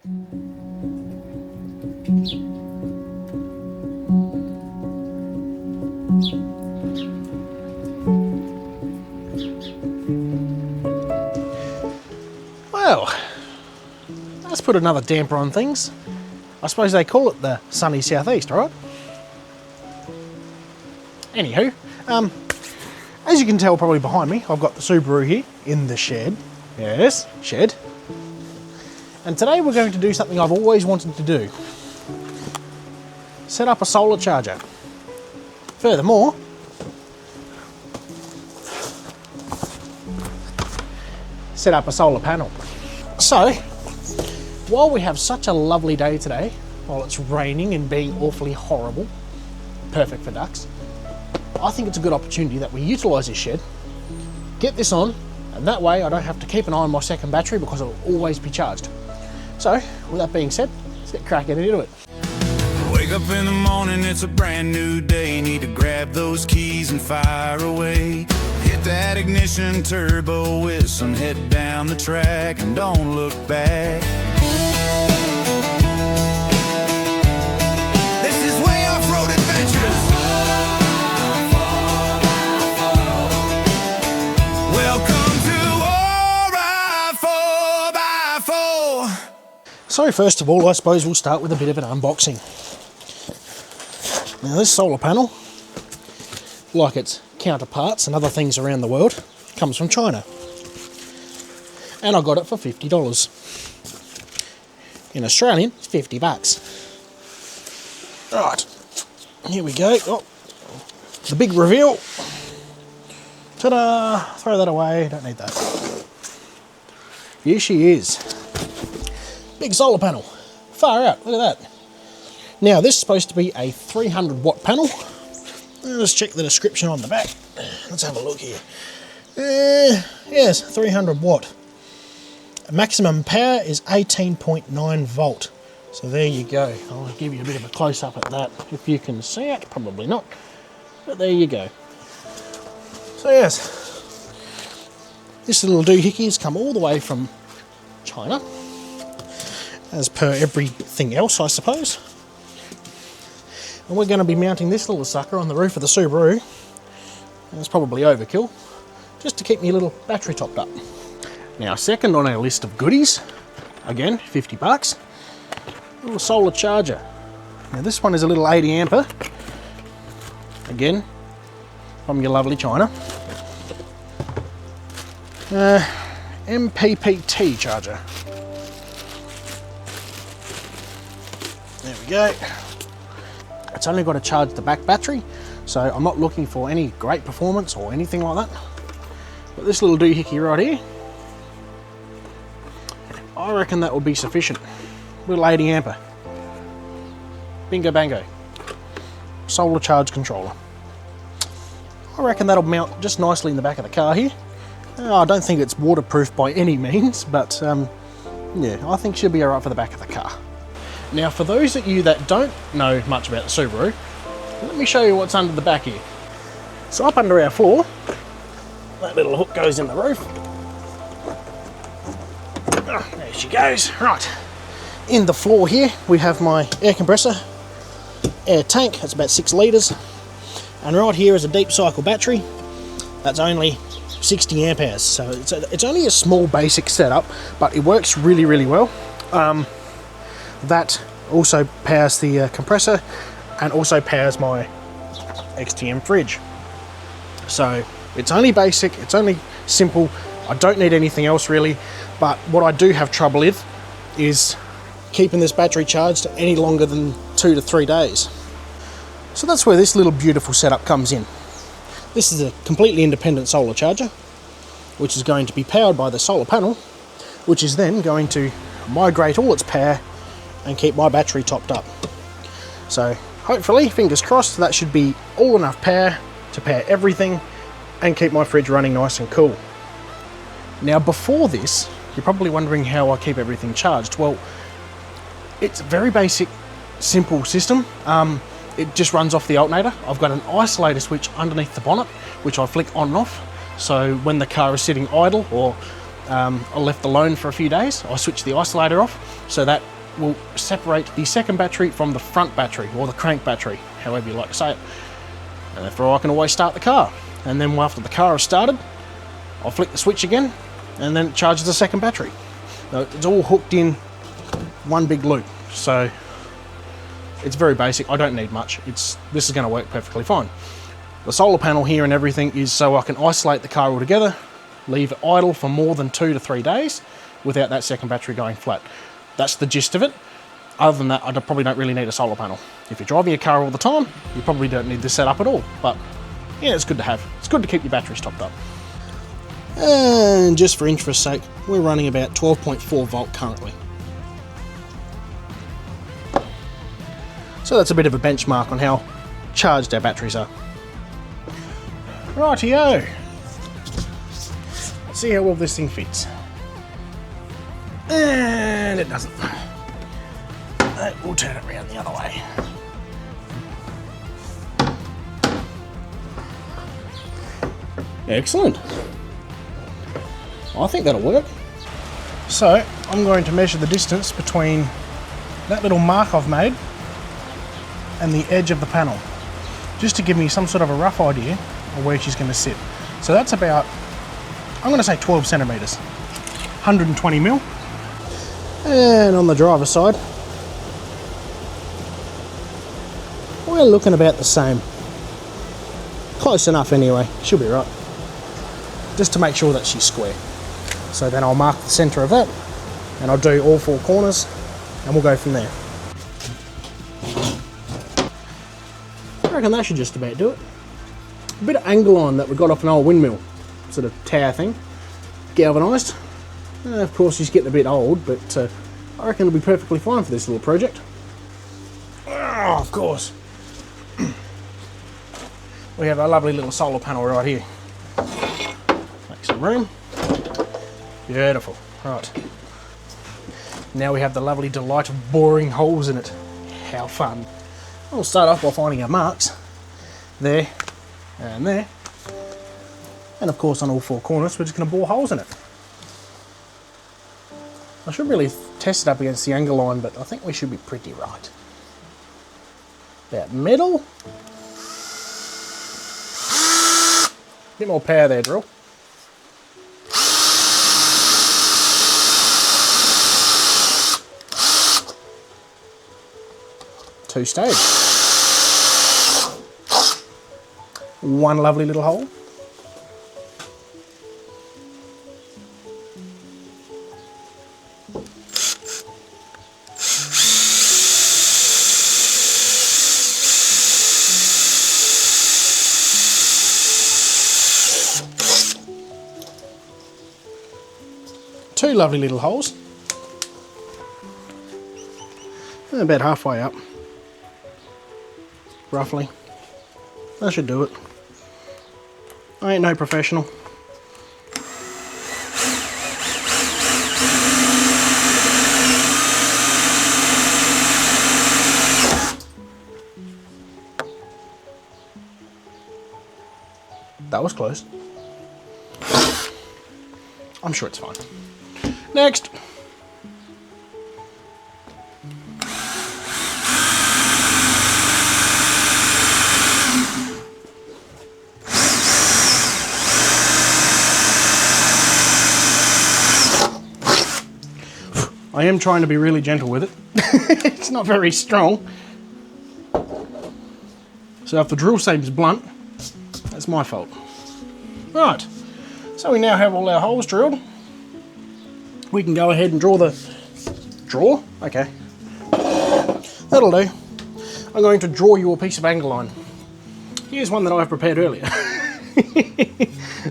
Well, let's put another damper on things. I suppose they call it the sunny southeast, right? Anywho, as you can tell probably behind me, I've got the Subaru here in the shed. Yes, shed. And today we're going to do something I've always wanted to do. Set up a solar charger. Furthermore, set up a solar panel. So, while we have such a lovely day today, while it's raining and being awfully horrible, perfect for ducks, I think it's a good opportunity that we utilise this shed, get this on, and that way I don't have to keep an eye on my second battery because it'll always be charged. So, with that being said, let's get cracking into it. Wake up in the morning, it's a brand new day. Need to grab those keys and fire away. Hit that ignition turbo whistle and head down the track and don't look back. This is way off-road adventures. Welcome to 4x4x4. So first of all, I suppose we'll start with a bit of an unboxing. Now this solar panel, like its counterparts and other things around the world, comes from China. And I got it for $50. In Australian, it's 50 bucks. Right, here we go. Oh, the big reveal. Ta-da! Throw that away, don't need that. Here she is. Big solar panel. Far out, look at that. Now this is supposed to be a 300 watt panel. Let's check the description on the back. Let's have a look here. Yes, 300 watt. Maximum power is 18.9 volt. So there you go. I'll give you a bit of a close up at that. If you can see it, probably not. But there you go. So yes, this little doohickey has come all the way from China, as per everything else, I suppose. And we're going to be mounting this little sucker on the roof of the Subaru. And it's probably overkill, just to keep my little battery topped up. Now, second on our list of goodies, again, 50 bucks, a little solar charger. Now this one is a little 80 ampere, again, from your lovely China. MPPT charger. There we go. It's only got to charge the back battery, so I'm not looking for any great performance or anything like that. But this little doohickey right here, I reckon that will be sufficient. Little 80 ampere. Bingo bango. Solar charge controller. I reckon that'll mount just nicely in the back of the car here. I don't think it's waterproof by any means, but yeah, I think she'll be alright for the back of the car. Now, for those of you that don't know much about the Subaru, let me show you what's under the back here. So up under our floor, that little hook goes in the roof. Oh, there she goes. Right, in the floor here, we have my air compressor, air tank, that's about 6 litres. And right here is a deep cycle battery, that's only 60 amp hours. So it's only a small basic setup, but it works really, really well. That also powers the compressor and also powers my XTM fridge. So it's only basic, it's only simple. I don't need anything else really, but what I do have trouble with is keeping this battery charged any longer than 2 to 3 days. So that's where this little beautiful setup comes in. This is a completely independent solar charger, which is going to be powered by the solar panel, which is then going to migrate all its power and keep my battery topped up. So hopefully, fingers crossed, that should be all enough power to power everything and keep my fridge running nice and cool. Now before this, you're probably wondering how I keep everything charged. Well, it's a very basic, simple system. It just runs off the alternator. I've got an isolator switch underneath the bonnet, which I flick on and off. So when the car is sitting idle or I left alone for a few days, I switch the isolator off, so that will separate the second battery from the front battery, or the crank battery, however you like to say it. And therefore I can always start the car. And then after the car is started, I'll flick the switch again, and then it charges the second battery. Now, it's all hooked in one big loop, so it's very basic. I don't need much. This is going to work perfectly fine. The solar panel here and everything is so I can isolate the car altogether, leave it idle for more than 2 to 3 days without that second battery going flat. That's the gist of it. Other than that, I probably don't really need a solar panel. If you're driving your car all the time, you probably don't need this setup at all. But yeah, it's good to have. It's good to keep your batteries topped up. And just for interest's sake, we're running about 12.4 volt currently. So that's a bit of a benchmark on how charged our batteries are. Rightio. Let's see how well this thing fits. And it doesn't. We'll turn it around the other way. Excellent. I think that'll work. So I'm going to measure the distance between that little mark I've made and the edge of the panel, just to give me some sort of a rough idea of where she's going to sit. So that's about, I'm going to say 12 centimetres, 120 mil. And on the driver's side, we're looking about the same. Close enough anyway, she'll be right. Just to make sure that she's square. So then I'll mark the centre of that, and I'll do all 4 corners, and we'll go from there. I reckon that should just about do it. A bit of angle on that we got off an old windmill, sort of tower thing, galvanised. Of course she's getting a bit old, but I reckon it'll be perfectly fine for this little project. Oh, of course. We have a lovely little solar panel right here. Make some room. Beautiful. Right. Now we have the lovely delight of boring holes in it. How fun. We'll start off by finding our marks. There and there. And of course on all 4 corners we're just going to bore holes in it. I should really test it up against the angle line, but I think we should be pretty right. About middle. Bit more power there, drill. Two-stage. One lovely little hole. Two lovely little holes. And about halfway up. Roughly. That should do it. I ain't no professional. That was close. I'm sure it's fine. Next. I am trying to be really gentle with it. It's not very strong. So if the drill seems blunt, that's my fault. Right, so we now have all our holes drilled. We can go ahead and draw the... Draw? Okay. That'll do. I'm going to draw you a piece of angle line. Here's one that I've prepared earlier.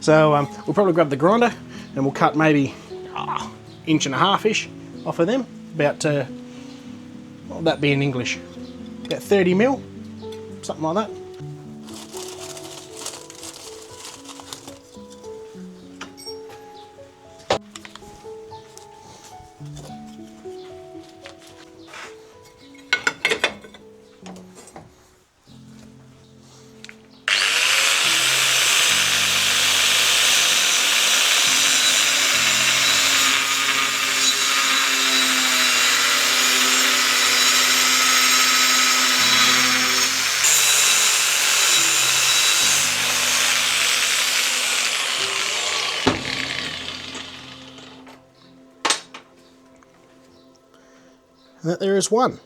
So we'll probably grab the grinder and we'll cut maybe 1.5 inches-ish off of them. About, what would that be in English? About 30 mil, something like that. and that there is one.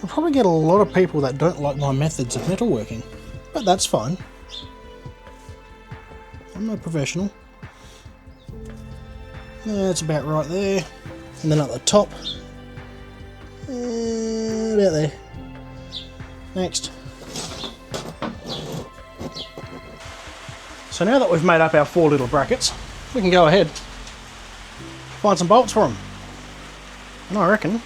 I'll probably get a lot of people that don't like my methods of metalworking, but that's fine. I'm no professional. That's about right there. And then at the top, about there. Next. So now that we've made up our 4 little brackets, we can go ahead, find some bolts for them. And I reckon,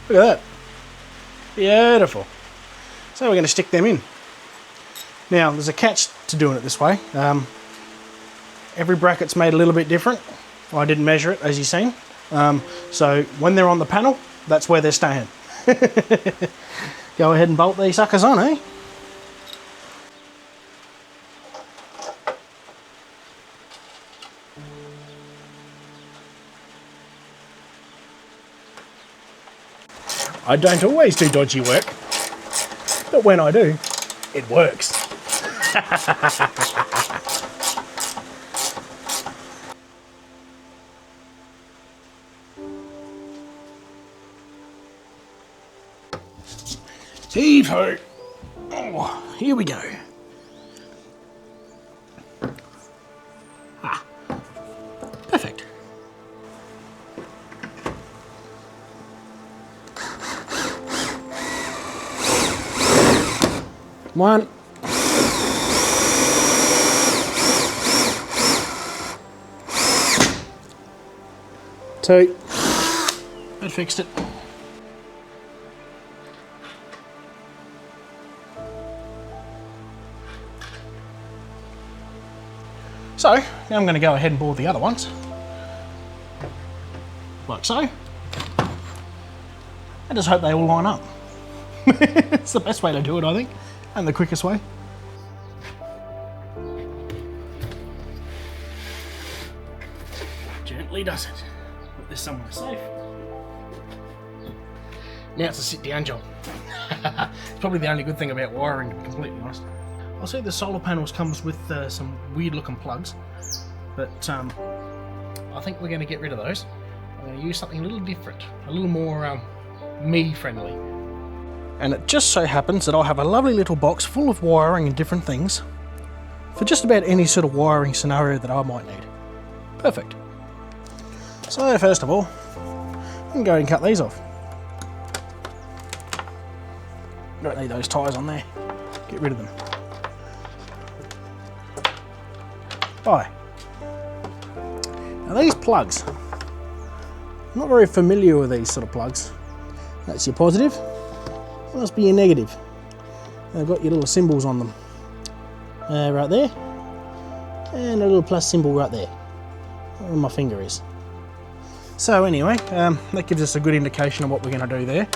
look at that. Beautiful. So we're going to stick them in. Now there's a catch to doing it this way. Every bracket's made a little bit different. I didn't measure it, as you've seen. So when they're on the panel, that's where they're staying. Go ahead and bolt these suckers on, eh? I don't always do dodgy work, but when I do, it works. Heave ho! Oh, here we go. Perfect. One. Two. That fixed it. So, now I'm going to go ahead and bore the other ones. Like so. I just hope they all line up. It's the best way to do it, I think. And the quickest way. Gently does it. Put this somewhere safe. Now it's a sit down job. It's probably the only good thing about wiring, to be completely honest. I see the solar panels comes with some weird looking plugs, but I think we're going to get rid of those. I'm going to use something a little different, a little more me friendly. And it just so happens that I have a lovely little box full of wiring and different things for just about any sort of wiring scenario that I might need. Perfect. So first of all, I can go and cut these off. Don't need those ties on there. Get rid of them. Bye. Now these plugs, I'm not very familiar with these sort of plugs. That's your positive. Must be your negative. They've got your little symbols on them. Right there. And a little plus symbol right there. Where my finger is. So anyway, that gives us a good indication of what we're going to do there.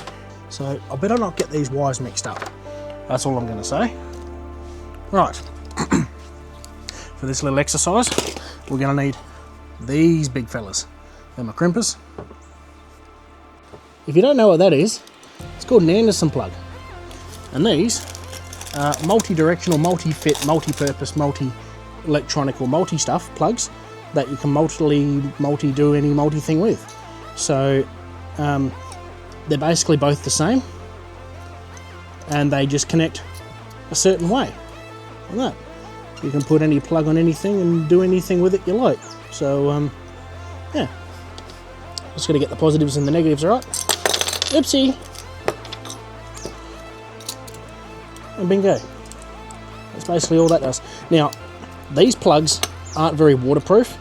So I better not get these wires mixed up. That's all I'm going to say. Right. For this little exercise, we're going to need these big fellas. They're my crimpers. If you don't know what that is, it's called an Anderson plug. And these are multi-directional, multi-fit, multi-purpose, multi-electronic or multi-stuff plugs that you can multi-do any multi-thing with. So they're basically both the same, and they just connect a certain way. Like that. You can put any plug on anything and do anything with it you like. So yeah. Just got to get the positives and the negatives right. Oopsie. And bingo. That's basically all that does. Now, these plugs aren't very waterproof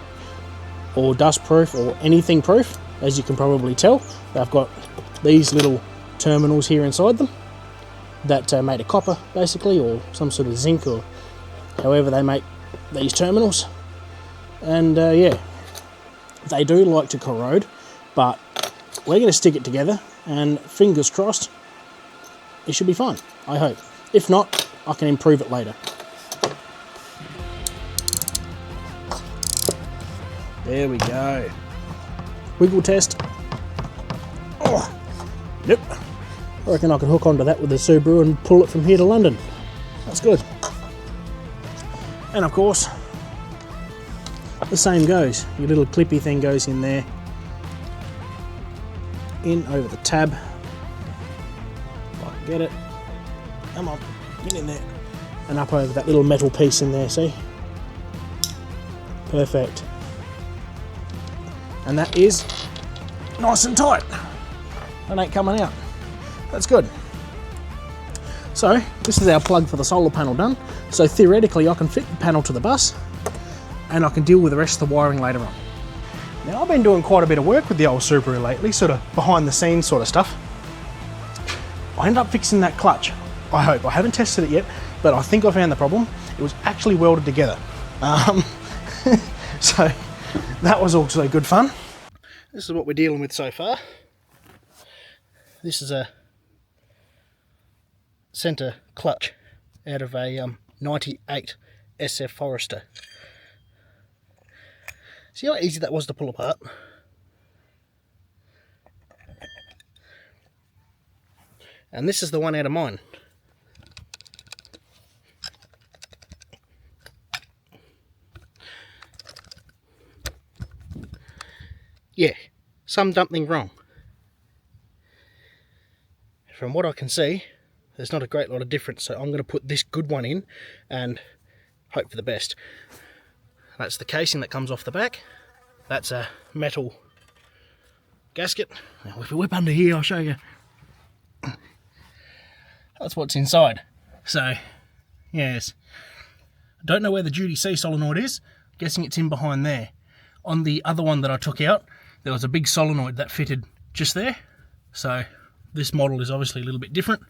or dust proof or anything proof, as you can probably tell. They've got these little terminals here inside them that are made of copper basically, or some sort of zinc, or however they make these terminals. And yeah, they do like to corrode, but we're going to stick it together and fingers crossed it should be fine, I hope. If not, I can improve it later. There we go. Wiggle test. Oh, yep. I reckon I can hook onto that with the Subaru and pull it from here to London. That's good. And of course, the same goes. Your little clippy thing goes in there. In over the tab. If I can get it. Come on, get in there. And up over that little metal piece in there, see? Perfect. And that is nice and tight. That ain't coming out. That's good. So this is our plug for the solar panel done. So theoretically I can fit the panel to the bus and I can deal with the rest of the wiring later on. Now I've been doing quite a bit of work with the old Subaru lately, sort of behind the scenes sort of stuff. I ended up fixing that clutch, I hope. I haven't tested it yet, but I think I found the problem. It was actually welded together. So that was also good fun. This is what we're dealing with so far. This is a centre clutch out of a 98 SF Forester. See how easy that was to pull apart? And this is the one out of mine. Yeah, something wrong. From what I can see, there's not a great lot of difference, so I'm going to put this good one in and hope for the best. That's the casing that comes off the back. That's a metal gasket. Now if we whip under here, I'll show you. That's what's inside. So, yes. I don't know where the duty C solenoid is. I'm guessing it's in behind there. On the other one that I took out, there was a big solenoid that fitted just there. So this model is obviously a little bit different,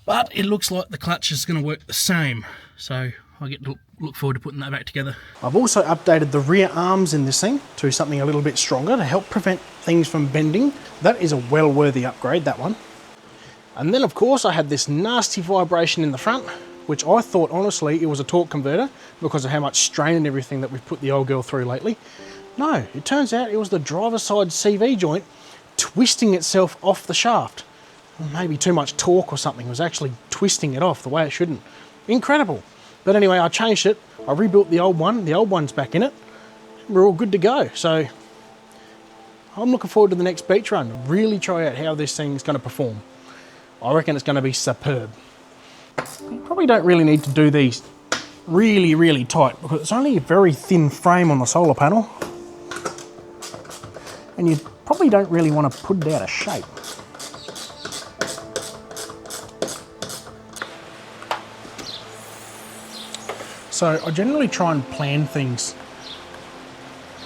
but it looks like the clutch is going to work the same. So I get to look forward to putting that back together. I've also updated the rear arms in this thing to something a little bit stronger to help prevent things from bending. That is a well-worthy upgrade, that one. And then of course I had this nasty vibration in the front, which I thought honestly it was a torque converter because of how much strain and everything that we've put the old girl through lately. No, it turns out it was the driver's side CV joint twisting itself off the shaft. Maybe too much torque or something. It was actually twisting it off the way it shouldn't. Incredible. But anyway, I changed it. I rebuilt the old one. The old one's back in it. We're all good to go. So I'm looking forward to the next beach run. Really try out how this thing's going to perform. I reckon it's going to be superb. You probably don't really need to do these really, really tight because it's only a very thin frame on the solar panel. And you probably don't really want to put it out of shape. So I generally try and plan things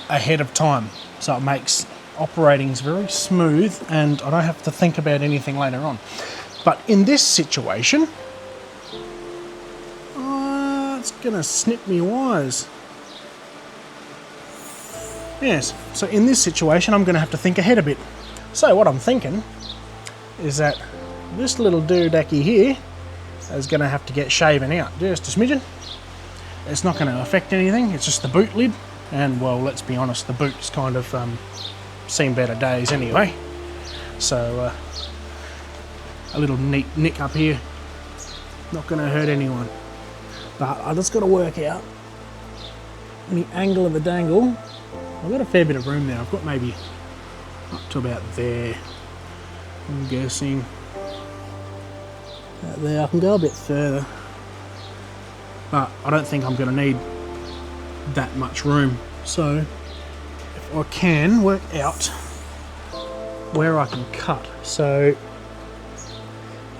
ahead of time so it makes operating very smooth and I don't have to think about anything later on. But in this situation, it's gonna snip me wires. Yes, so in this situation I'm gonna have to think ahead a bit. So what I'm thinking is that this little doodacky here is gonna have to get shaven out just a smidgen. It's not gonna affect anything, it's just the boot lid. And well, let's be honest, the boot's kind of seen better days anyway. So a little neat nick up here, not gonna hurt anyone. But I just gotta work out the angle of the dangle. I've got a fair bit of room there. I've got maybe up to about there, I'm guessing. Out there, I can go a bit further. But I don't think I'm gonna need that much room. So if I can work out where I can cut. So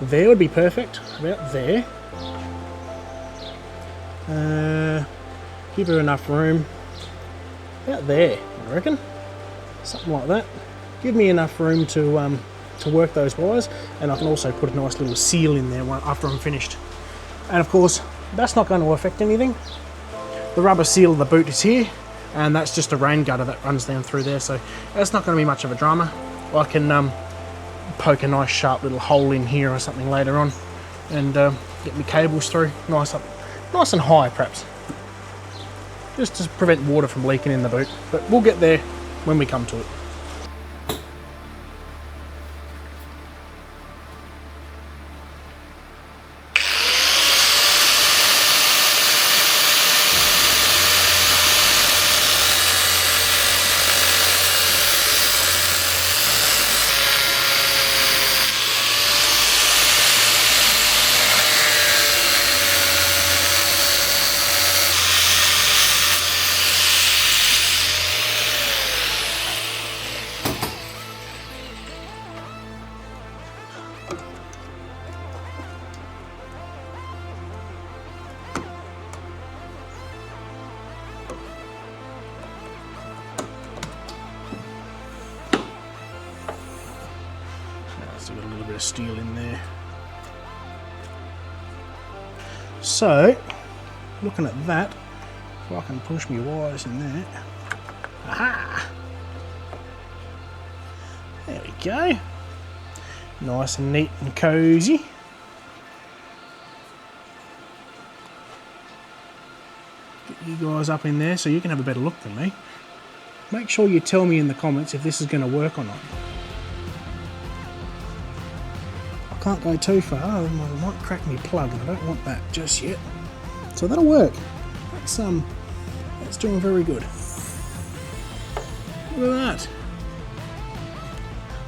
there would be perfect, about there. Give her enough room, about there, I reckon, something like that. Give me enough room to work those wires, and I can also put a nice little seal in there after I'm finished. And of course, that's not going to affect anything. The rubber seal of the boot is here, and that's just a rain gutter that runs down through there, so that's not going to be much of a drama. I can poke a nice sharp little hole in here or something later on, and get my cables through, nice and high perhaps, just to prevent water from leaking in the boot. But we'll get there when we come to it. Still got a little bit of steel in there. So, looking at that, if I can push my wires in there. Aha! There we go. Nice and neat and cosy. Get you guys up in there so you can have a better look than me. Make sure you tell me in the comments if this is going to work or not. Can't go too far, I might crack me plug, and I don't want that just yet. So that'll work. That's doing very good. Look at that.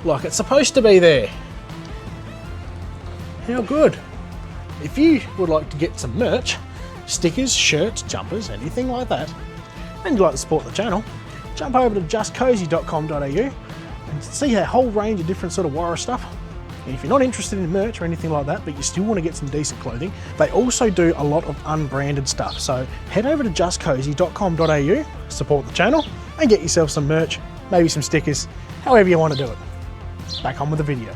Like it's supposed to be there. How good. If you would like to get some merch, stickers, shirts, jumpers, anything like that, and you'd like to support the channel, jump over to justcozy.com.au and see a whole range of different sort of wire stuff. And if you're not interested in merch or anything like that, but you still want to get some decent clothing, they also do a lot of unbranded stuff. So head over to justcozy.com.au, support the channel, and get yourself some merch, maybe some stickers, however you want to do it. Back on with the video.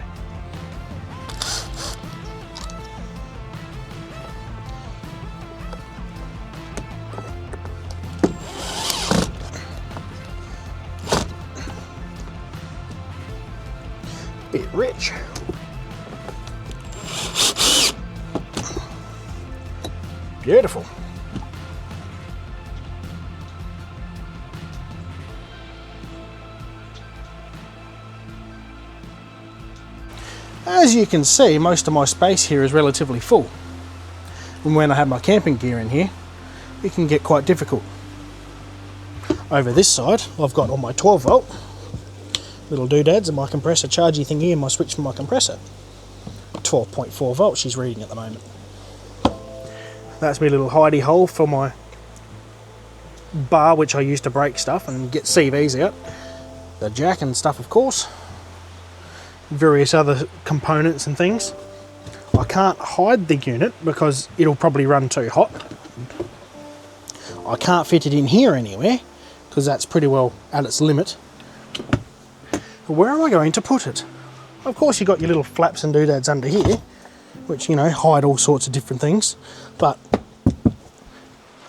Bit rich. Beautiful. As you can see, most of my space here is relatively full. And when I have my camping gear in here, it can get quite difficult. Over this side, I've got all my 12 volt little doodads and my compressor chargey thingy and my switch for my compressor. 12.4 volts she's reading at the moment. That's my little hidey hole for my bar, which I use to break stuff and get CVs out. The jack and stuff, of course. Various other components and things. I can't hide the unit because it'll probably run too hot. I can't fit it in here anywhere because that's pretty well at its limit. Where am I going to put it? Of course you've got your little flaps and doodads under here, which, you know, hide all sorts of different things, but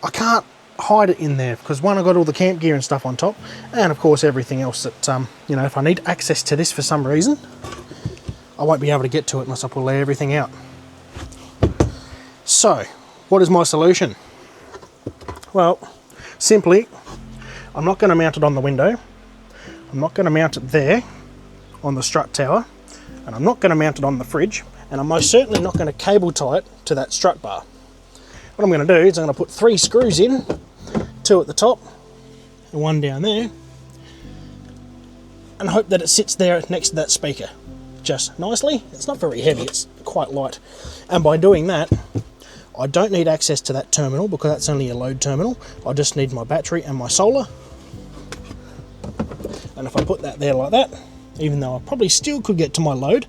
I can't hide it in there because one, I've got all the camp gear and stuff on top, and of course everything else that, you know, if I need access to this for some reason, I won't be able to get to it unless I pull everything out. So, what is my solution? Well, simply, I'm not going to mount it on the window, I'm not going to mount it there on the strut tower, and I'm not going to mount it on the fridge, and I'm most certainly not going to cable tie it to that strut bar. What I'm going to do is I'm going to put 3 screws in, 2 at the top and 1 down there, and hope that it sits there next to that speaker just nicely. It's not very heavy, it's quite light, and by doing that I don't need access to that terminal because that's only a load terminal. I just need my battery and my solar, and if I put that there like that, even though I probably still could get to my load.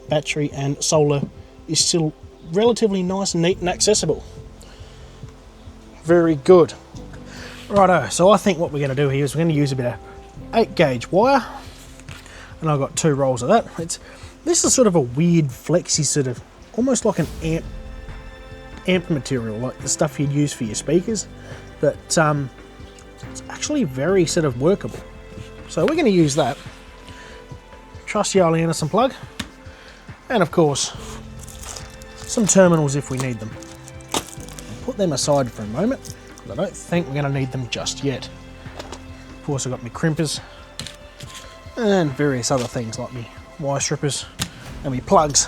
Battery and solar is still relatively nice and neat and accessible. Very good. Righto, so I think what we're going to do here is we're going to use a bit of 8 gauge wire, and I've got 2 rolls of that. This is sort of a weird flexy sort of, almost like an amp material, like the stuff you'd use for your speakers, but it's actually very sort of workable. So we're going to use that. Trusty old Anderson plug, and of course some terminals if we need them. I'll put them aside for a moment, because I don't think we're going to need them just yet. Of course I've got my crimpers and various other things like my wire strippers and my plugs,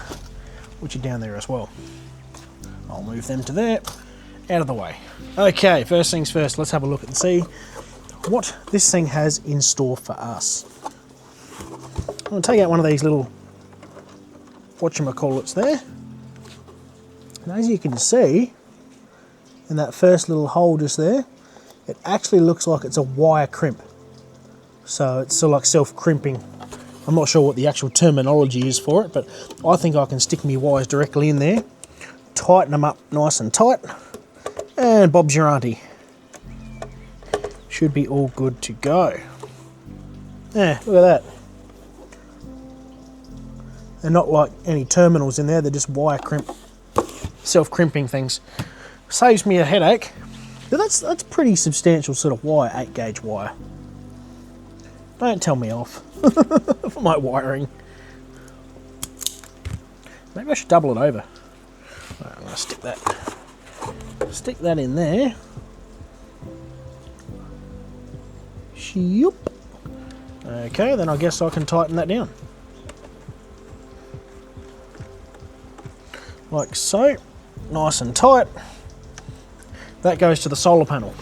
which are down there as well. I'll move them to there, out of the way. Okay, first things first, let's have a look and see what this thing has in store for us. I'm going to take out one of these little whatchamacallits there. And as you can see, in that first little hole just there, it actually looks like it's a wire crimp. So it's sort of like self-crimping. I'm not sure what the actual terminology is for it, but I think I can stick my wires directly in there, tighten them up nice and tight, and Bob's your auntie. Should be all good to go. Yeah, look at that. They're not like any terminals in there, they're just wire crimp, self-crimping things. Saves me a headache, but that's pretty substantial sort of wire, 8 gauge wire. Don't tell me off for my wiring. Maybe I should double it over. Right, I'm going to stick that in there. Shoop. Okay, then I guess I can tighten that down. Like so, nice and tight. That goes to the solar panel.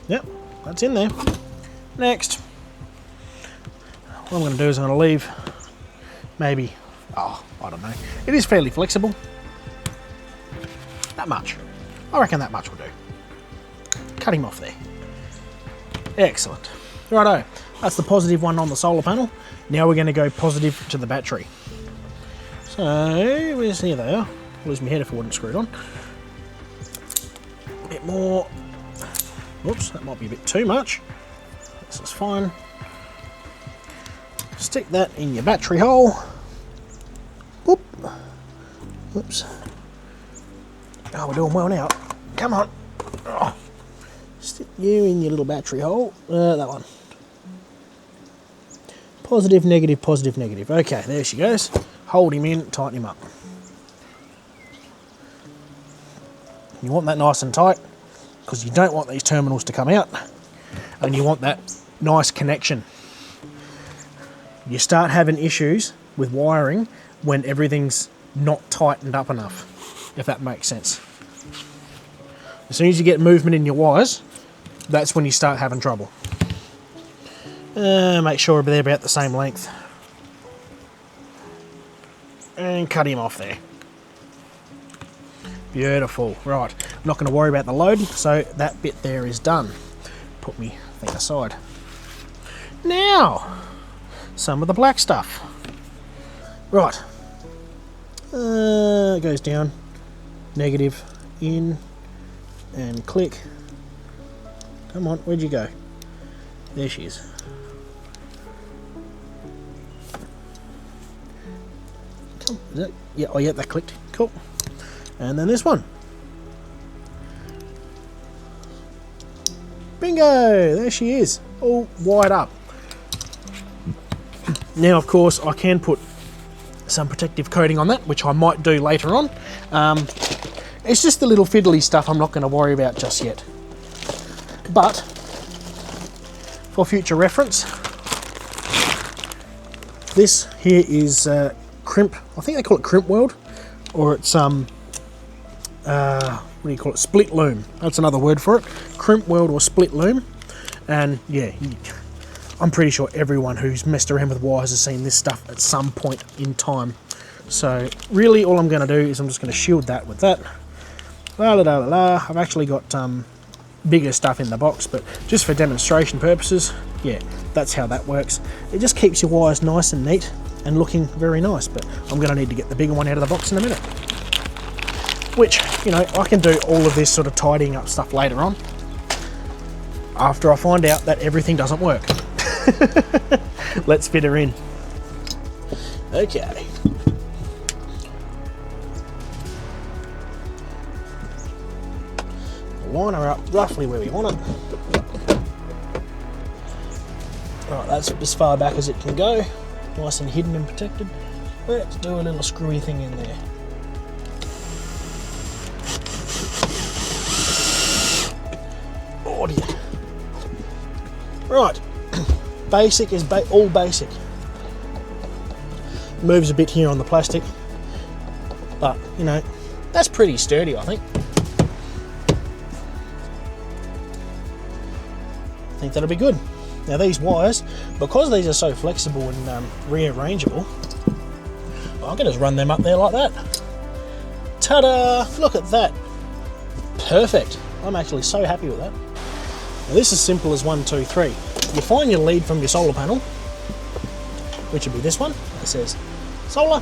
Yep, that's in there. Next, what I'm going to do is I'm going to leave maybe, I don't know, it is fairly flexible. That much. I reckon that much will do. Cut him off there. Excellent. Righto, that's the positive one on the solar panel. Now we're going to go positive to the battery. So, where's here they are? Lose my head if I wasn't screwed on. A bit more. Whoops, that might be a bit too much. This is fine. Stick that in your battery hole. Whoop. Whoops. Oh, we're doing well now. Come on. Oh. Stick you in your little battery hole. That one. Positive, negative, positive, negative. Okay, there she goes. Hold him in, tighten him up. You want that nice and tight because you don't want these terminals to come out, and you want that nice connection. You start having issues with wiring when everything's not tightened up enough, if that makes sense. As soon as you get movement in your wires, that's when you start having trouble. Make sure they're about the same length. And cut him off there. Beautiful. Right, I'm not going to worry about the load, so that bit there is done. Put me thing aside. Now, some of the black stuff. Right. It goes down, negative, in, and click. Come on, where'd you go? There she is. Is that, yeah, oh yeah, that clicked. Cool. And then this one. Bingo! There she is, all wired up. Now, of course, I can put some protective coating on that, which I might do later on. It's just the little fiddly stuff I'm not going to worry about just yet. But, for future reference, this here is crimp. I think they call it crimp weld, or it's what do you call it? Split loom. That's another word for it. Crimp weld or split loom. And yeah, I'm pretty sure everyone who's messed around with wires has seen this stuff at some point in time. So really, all I'm going to do is I'm just going to shield that with that. La la la la la. I've actually got bigger stuff in the box, but just for demonstration purposes, yeah, that's how that works. It just keeps your wires nice and neat and looking very nice, but I'm going to need to get the bigger one out of the box in a minute. Which, you know, I can do all of this sort of tidying up stuff later on, after I find out that everything doesn't work. Let's fit her in. Okay. Line her up roughly where we want it. Right, that's as far back as it can go. Nice and hidden and protected. Let's do a little screwy thing in there. Oh dear. Right, basic is all basic. Moves a bit here on the plastic, but you know, that's pretty sturdy, I think. I think that'll be good. Now these wires, because these are so flexible and rearrangeable, well, I can just run them up there like that. Ta-da! Look at that. Perfect. I'm actually so happy with that. Now this is simple as 1, 2, 3. You find your lead from your solar panel, which would be this one. It says solar.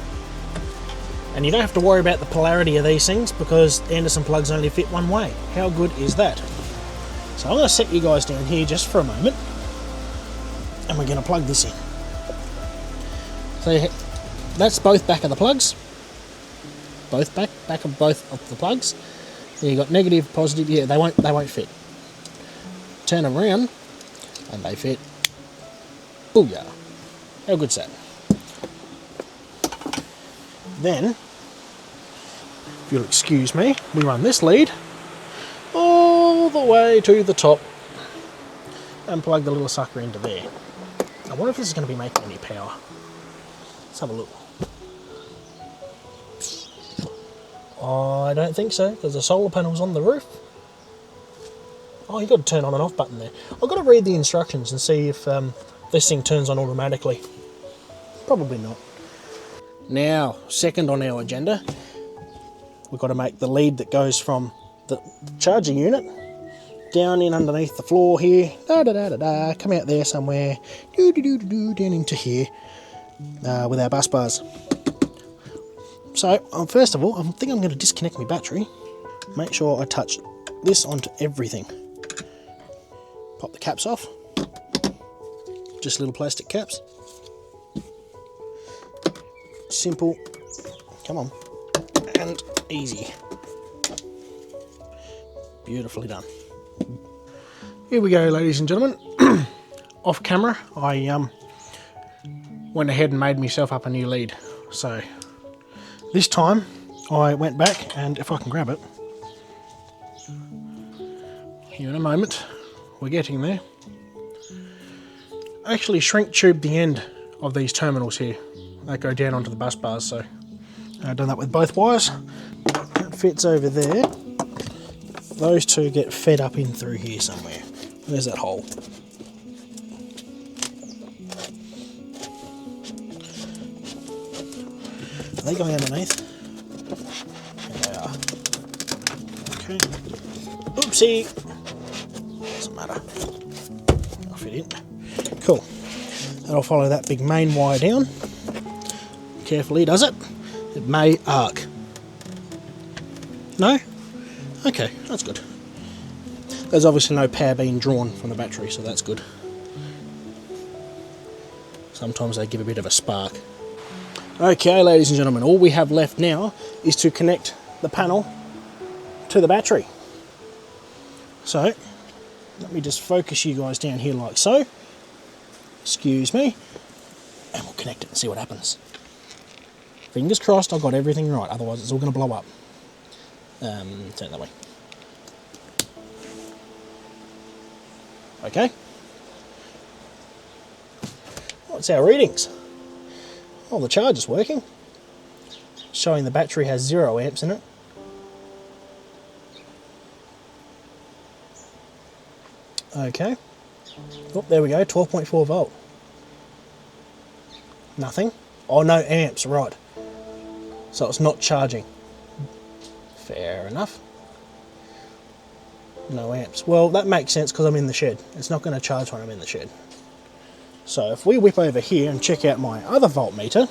And you don't have to worry about the polarity of these things because Anderson plugs only fit one way. How good is that? So I'm going to set you guys down here just for a moment, and we're going to plug this in. So that's both back of the plugs. Both back of both of the plugs. So you got negative, positive. Yeah, they won't fit. Turn them around, and they fit. Booyah! How good's that? Then, if you'll excuse me, we run this lead all the way to the top and plug the little sucker into there. I wonder if this is going to be making any power. Let's have a look. I don't think so, because the solar panel's on the roof. Oh, you've got to turn on and off button there. I've got to read the instructions and see if this thing turns on automatically. Probably not. Now, second on our agenda, we've got to make the lead that goes from the charger unit down in underneath the floor here, come out there somewhere, down into here with our bus bars. So, first of all, I think I'm going to disconnect my battery, make sure I touch this onto everything. Pop the caps off, just little plastic caps. Simple, come on, and easy. Beautifully done. Here we go, ladies and gentlemen. Off camera, I went ahead and made myself up a new lead. So this time I went back, and if I can grab it, here in a moment, we're getting there. I actually shrink tubed the end of these terminals here that go down onto the bus bars, so I've done that with both wires. That fits over there. Those two get fed up in through here somewhere. There's that hole. Are they going underneath? Here they are. Okay. Oopsie! Doesn't matter. I'll fit in. Cool. And I'll follow that big main wire down. Carefully, does it? It may arc. No? Okay, that's good. There's obviously no power being drawn from the battery, so that's good. Sometimes they give a bit of a spark. Okay, ladies and gentlemen, all we have left now is to connect the panel to the battery. So, let me just focus you guys down here like so. Excuse me. And we'll connect it and see what happens. Fingers crossed I've got everything right, otherwise it's all going to blow up. Turn it that way. Okay. What's our readings? Oh, the charge is working. Showing the battery has 0 amps in it. Okay. Oh, there we go, 12.4 volt. Nothing. Oh, no amps, right. So it's not charging. Fair enough. No amps. Well, that makes sense because I'm in the shed. It's not going to charge when I'm in the shed. So if we whip over here and check out my other voltmeter,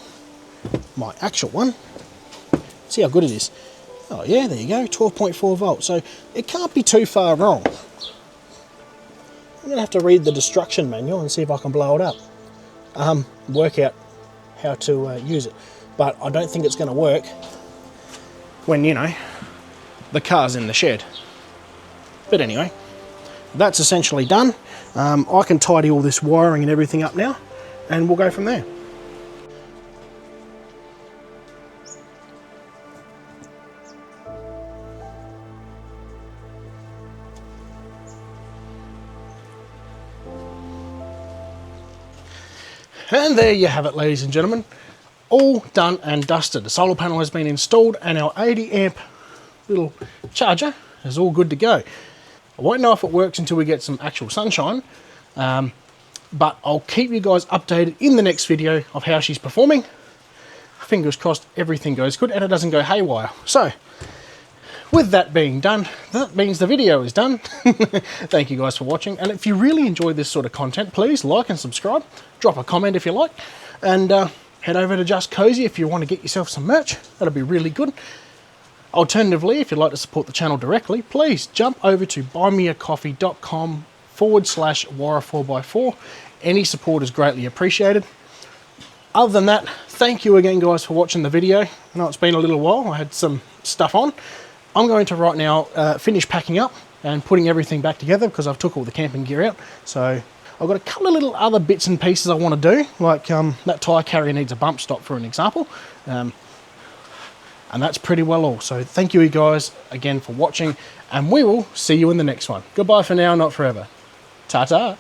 my actual one, see how good it is. Oh yeah, there you go, 12.4 volts. So it can't be too far wrong. I'm going to have to read the destruction manual and see if I can blow it up. Work out how to use it. But I don't think it's going to work when, you know, the car's in the shed. But anyway, that's essentially done. I can tidy all this wiring and everything up now, and we'll go from there. And there you have it, ladies and gentlemen. All done and dusted. The solar panel has been installed and our 80 amp little charger is all good to go. I won't know if it works until we get some actual sunshine, but I'll keep you guys updated in the next video of how she's performing. Fingers crossed everything goes good and it doesn't go haywire. So, with that being done, that means the video is done. Thank you guys for watching, and if you really enjoy this sort of content, please like and subscribe, drop a comment if you like, and head over to Just Cozy if you want to get yourself some merch. That'll be really good. Alternatively, if you'd like to support the channel directly, please jump over to buymeacoffee.com/Warra4x4. Any support is greatly appreciated. Other than that, thank you again guys for watching the video. I know it's been a little while, I had some stuff on. I'm going to right now finish packing up and putting everything back together because I've took all the camping gear out. So I've got a couple of little other bits and pieces I want to do, like that tyre carrier needs a bump stop for an example. And that's pretty well all. So thank you guys again for watching, and we will see you in the next one. Goodbye for now, not forever. Ta-ta.